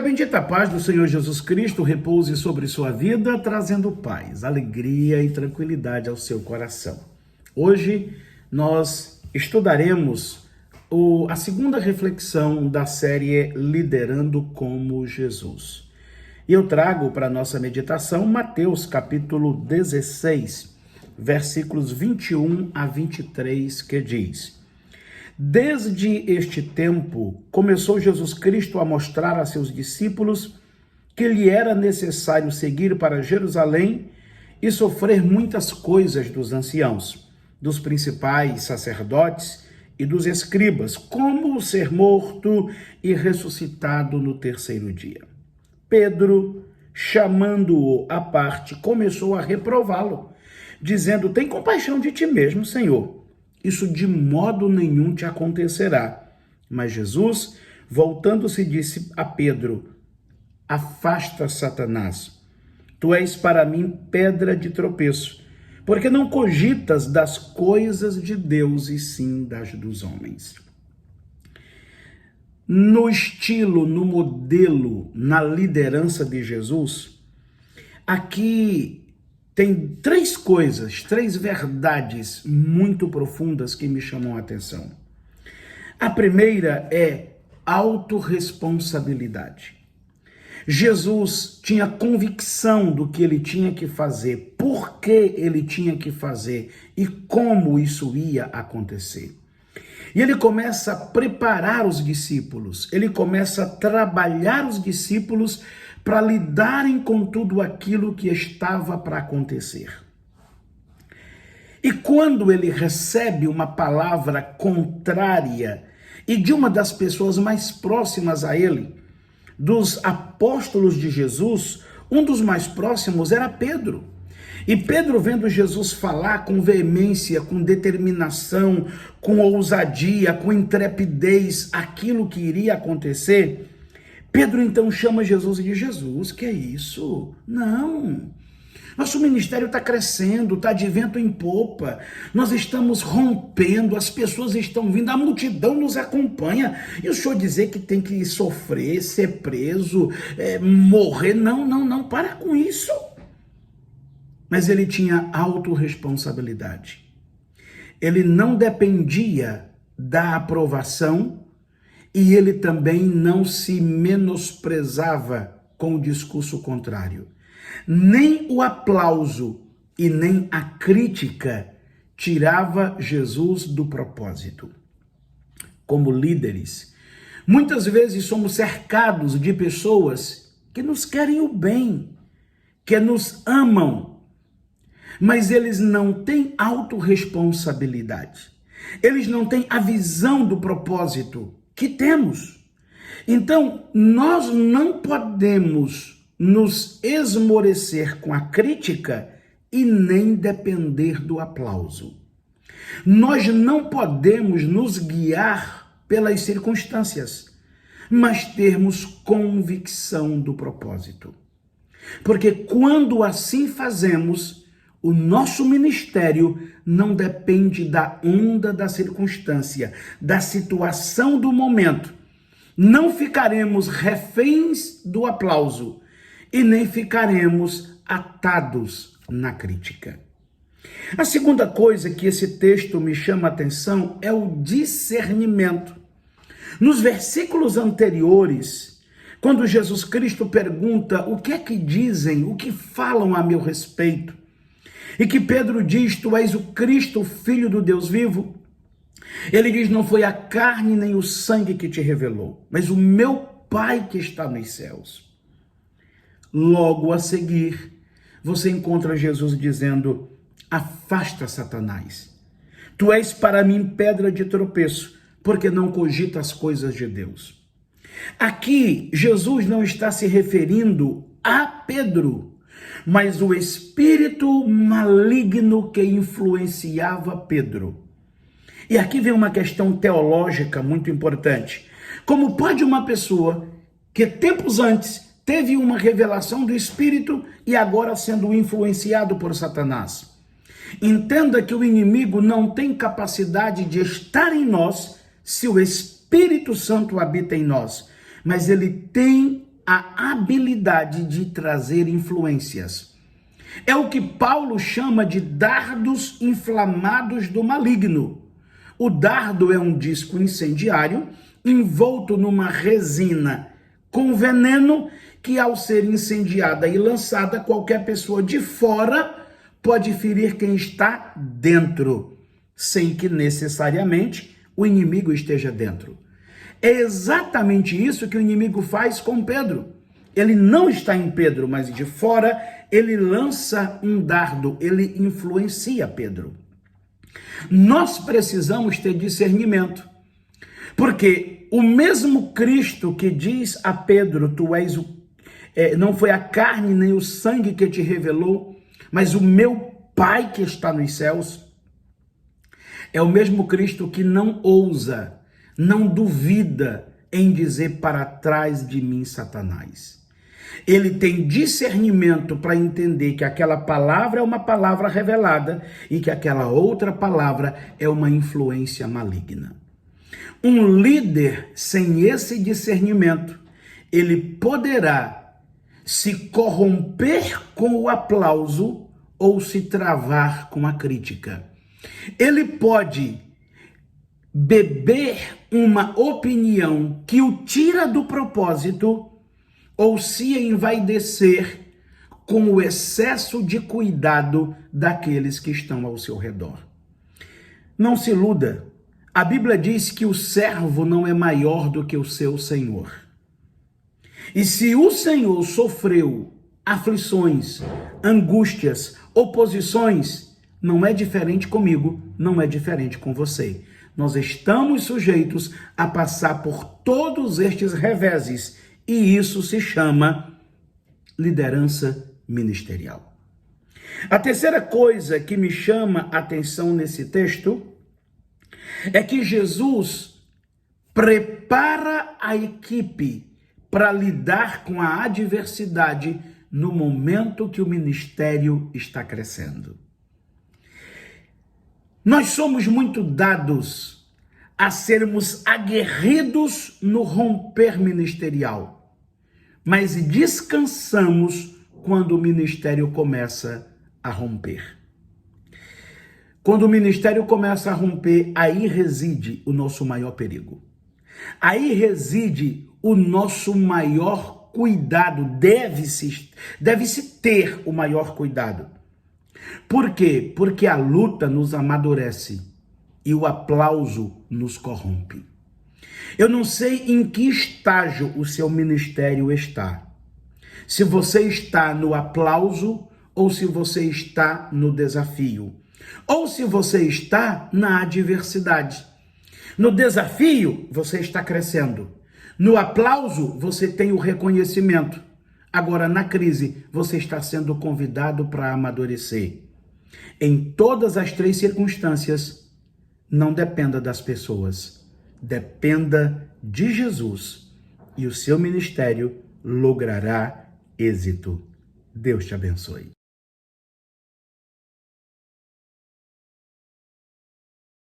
a bendita paz do Senhor Jesus Cristo repouse sobre sua vida, trazendo paz, alegria e tranquilidade ao seu coração. Hoje nós estudaremos a segunda reflexão da série Liderando como Jesus. E eu trago para a nossa meditação Mateus capítulo 16, versículos 21 a 23, que diz: Desde este tempo, começou Jesus Cristo a mostrar a seus discípulos que lhe era necessário seguir para Jerusalém e sofrer muitas coisas dos anciãos, dos principais sacerdotes e dos escribas, como ser morto e ressuscitado no terceiro dia. Pedro, chamando-o à parte, começou a reprová-lo, dizendo: Tem compaixão de ti mesmo, Senhor. Isso de modo nenhum te acontecerá. Mas Jesus, voltando-se, disse a Pedro: Afasta, Satanás. Tu és para mim pedra de tropeço, porque não cogitas das coisas de Deus e sim das dos homens. No estilo, no modelo, na liderança de Jesus, aqui tem três coisas, três verdades muito profundas que me chamam a atenção. A primeira é autorresponsabilidade. Jesus tinha convicção do que ele tinha que fazer, por que ele tinha que fazer e como isso ia acontecer. E ele começa a preparar os discípulos, ele começa a trabalhar os discípulos para lidarem com tudo aquilo que estava para acontecer. E quando ele recebe uma palavra contrária e de uma das pessoas mais próximas a ele, dos apóstolos de Jesus, um dos mais próximos era Pedro. E Pedro, vendo Jesus falar com veemência, com determinação, com ousadia, com intrepidez, aquilo que iria acontecer, Pedro então chama Jesus e diz: Jesus, que é isso? Não, nosso ministério está crescendo, está de vento em popa, nós estamos rompendo, as pessoas estão vindo, a multidão nos acompanha, e o senhor dizer que tem que sofrer, ser preso, morrer, não, para com isso. Mas ele tinha autorresponsabilidade, ele não dependia da aprovação, e ele também não se menosprezava com o discurso contrário. Nem o aplauso e nem a crítica tirava Jesus do propósito. Como líderes, muitas vezes somos cercados de pessoas que nos querem o bem, que nos amam, mas eles não têm autorresponsabilidade. Eles não têm a visão do propósito que temos. Então, nós não podemos nos esmorecer com a crítica e nem depender do aplauso. Nós não podemos nos guiar pelas circunstâncias, mas termos convicção do propósito. Porque quando assim fazemos, o nosso ministério não depende da onda da circunstância, da situação do momento. Não ficaremos reféns do aplauso e nem ficaremos atados na crítica. A segunda coisa que esse texto me chama a atenção é o discernimento. Nos versículos anteriores, quando Jesus Cristo pergunta o que é que dizem, o que falam a meu respeito, e que Pedro diz: Tu és o Cristo, o Filho do Deus vivo. Ele diz: Não foi a carne nem o sangue que te revelou, mas o meu Pai que está nos céus. Logo a seguir, você encontra Jesus dizendo: Afasta, Satanás. Tu és para mim pedra de tropeço, porque não cogita as coisas de Deus. Aqui, Jesus não está se referindo a Pedro, mas o espírito maligno que influenciava Pedro. E aqui vem uma questão teológica muito importante. Como pode uma pessoa que tempos antes teve uma revelação do Espírito e agora sendo influenciado por Satanás? Entenda que o inimigo não tem capacidade de estar em nós se o Espírito Santo habita em nós, mas ele tem a habilidade de trazer influências. É o que Paulo chama de dardos inflamados do maligno. O dardo é um disco incendiário envolto numa resina com veneno que, ao ser incendiada e lançada, qualquer pessoa de fora pode ferir quem está dentro, sem que necessariamente o inimigo esteja dentro. É exatamente isso que o inimigo faz com Pedro. Ele não está em Pedro, mas de fora ele lança um dardo, ele influencia Pedro. Nós precisamos ter discernimento, porque o mesmo Cristo que diz a Pedro, não foi a carne nem o sangue que te revelou, mas o meu Pai que está nos céus, é o mesmo Cristo que não ousa, não duvida em dizer: para trás de mim, Satanás. Ele tem discernimento para entender que aquela palavra é uma palavra revelada e que aquela outra palavra é uma influência maligna. Um líder sem esse discernimento, ele poderá se corromper com o aplauso ou se travar com a crítica. Ele pode beber uma opinião que o tira do propósito ou se envaidecer com o excesso de cuidado daqueles que estão ao seu redor. Não se iluda. A Bíblia diz que o servo não é maior do que o seu senhor. E se o Senhor sofreu aflições, angústias, oposições, não é diferente comigo, não é diferente com você. Nós estamos sujeitos a passar por todos estes reveses, e isso se chama liderança ministerial. A terceira coisa que me chama a atenção nesse texto é que Jesus prepara a equipe para lidar com a adversidade no momento que o ministério está crescendo. Nós somos muito dados a sermos aguerridos no romper ministerial, mas descansamos quando o ministério começa a romper. Quando o ministério começa a romper, aí reside o nosso maior perigo. Aí reside o nosso maior cuidado, deve-se ter o maior cuidado. Por quê? Porque a luta nos amadurece e o aplauso nos corrompe. Eu não sei em que estágio o seu ministério está. Se você está no aplauso ou se você está no desafio. Ou se você está na adversidade. No desafio, você está crescendo. No aplauso, você tem o reconhecimento. Agora, na crise, você está sendo convidado para amadurecer. Em todas as três circunstâncias, não dependa das pessoas. Dependa de Jesus e o seu ministério logrará êxito. Deus te abençoe.